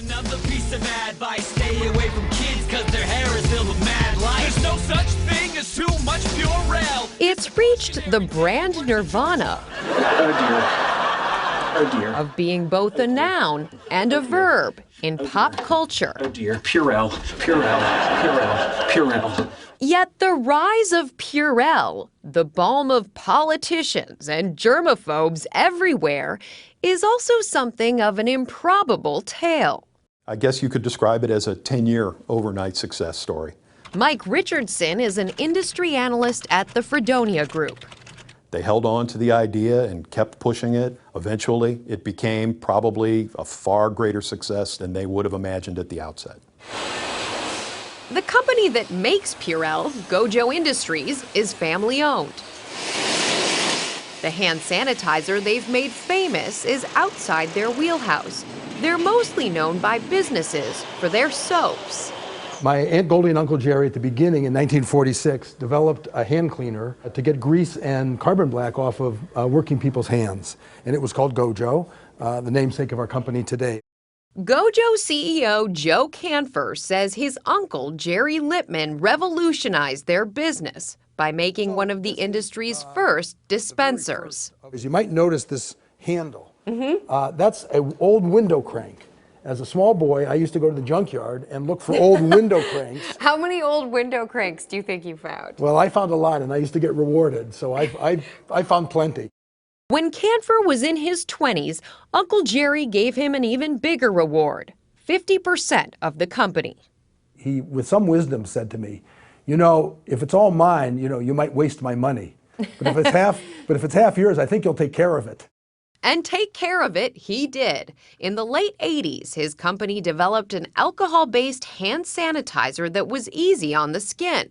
Another piece of advice, stay away from kids cause their hair is filled with mad light. There's no such thing as too much Purell. It's reached the brand nirvana of being both a noun and a verb in pop culture. Oh dear, Purell, Purell, Purell, Purell. Yet the rise of Purell, the balm of politicians and germaphobes everywhere, is also something of an improbable tale. I guess you could describe it as a 10-year overnight success story. Mike Richardson is an industry analyst at the Fredonia Group. They held on to the idea and kept pushing it. Eventually, it became probably a far greater success than they would have imagined at the outset. The company that makes Purell, Gojo Industries, is family-owned. The hand sanitizer they've made famous is outside their wheelhouse. They're mostly known by businesses for their soaps. My Aunt Goldie and Uncle Jerry at the beginning in 1946 developed a hand cleaner to get grease and carbon black off of working people's hands. And it was called Gojo, the namesake of our company today. Gojo CEO Joe Canfer says his uncle Jerry Lippman revolutionized their business by making one of the industry's first dispensers. As you might notice this handle, that's an old window crank. As a small boy, I used to go to the junkyard and look for old window cranks. How many old window cranks do you think you found? Well, I found a lot, and I used to get rewarded, so I found plenty. When Canfer was in his 20s, Uncle Jerry gave him an even bigger reward, 50% of the company. He, with some wisdom, said to me, you know, if it's all mine, you know, you might waste my money. But if it's half yours, I think you'll take care of it. And take care of it, he did. In the late 80s, his company developed an alcohol-based hand sanitizer that was easy on the skin.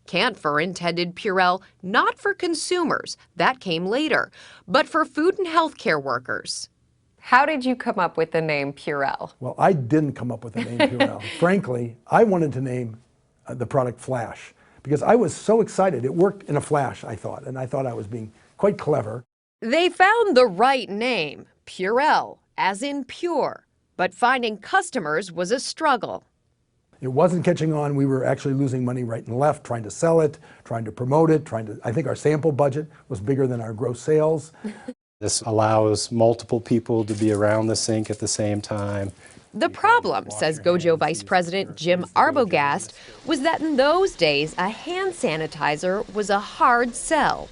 Canfer intended Purell not for consumers, that came later, but for food and healthcare workers. How did you come up with the name Purell? Well, I didn't come up with the name Purell. Frankly, I wanted to name the product Flash because I was so excited. It worked in a flash, I thought, and I thought I was being quite clever. They found the right name, Purell, as in pure, but finding customers was a struggle. It wasn't catching on. We were actually losing money right and left, trying to sell it, trying to promote it, I think our sample budget was bigger than our gross sales. This allows multiple people to be around the sink at the same time. The problem, says Gojo Vice President Jim Arbogast, was that in those days, a hand sanitizer was a hard sell.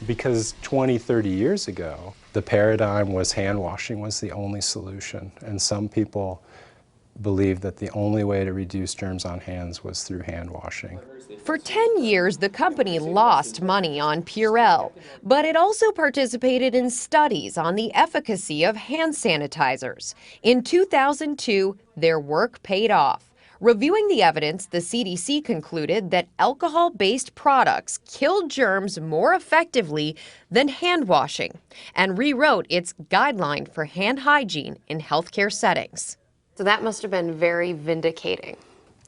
Because 20, 30 years ago, the paradigm was hand washing was the only solution. And some people believed that the only way to reduce germs on hands was through hand washing. For 10 years, the company lost money on Purell, but it also participated in studies on the efficacy of hand sanitizers. In 2002, their work paid off. Reviewing the evidence, the CDC concluded that alcohol-based products killed germs more effectively than hand washing and rewrote its guideline for hand hygiene in healthcare settings. So that must have been very vindicating.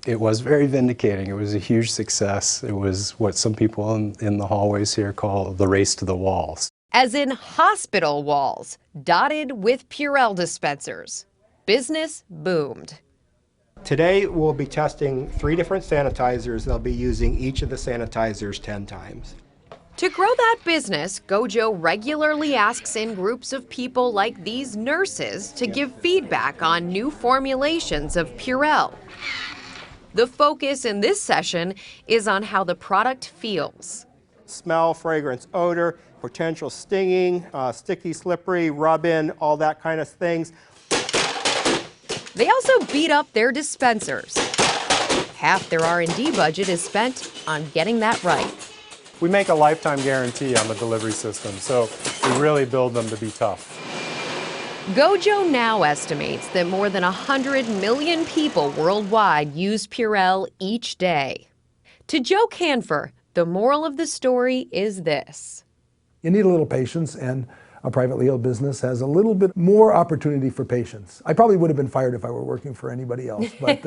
It was very vindicating. It was a huge success. It was what some people in the hallways here call the race to the walls. As in hospital walls, dotted with Purell dispensers. Business boomed. Today we'll be testing 3 different sanitizers. They'll be using each of the sanitizers 10 times. To grow that business, Gojo regularly asks in groups of people like these nurses to give feedback on new formulations of Purell. The focus in this session is on how the product feels. Smell, fragrance, odor, potential stinging, sticky, slippery, rub-in, all that kind of things. They also beat up their dispensers. Half their R&D budget is spent on getting that right. We make a lifetime guarantee on the delivery system, so we really build them to be tough. Gojo now estimates that more than 100 million people worldwide use Purell each day. To Joe Canfer, the moral of the story is this. You need a little patience, and a privately held business has a little bit more opportunity for patience. I probably would have been fired if I were working for anybody else, but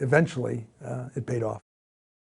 eventually it paid off.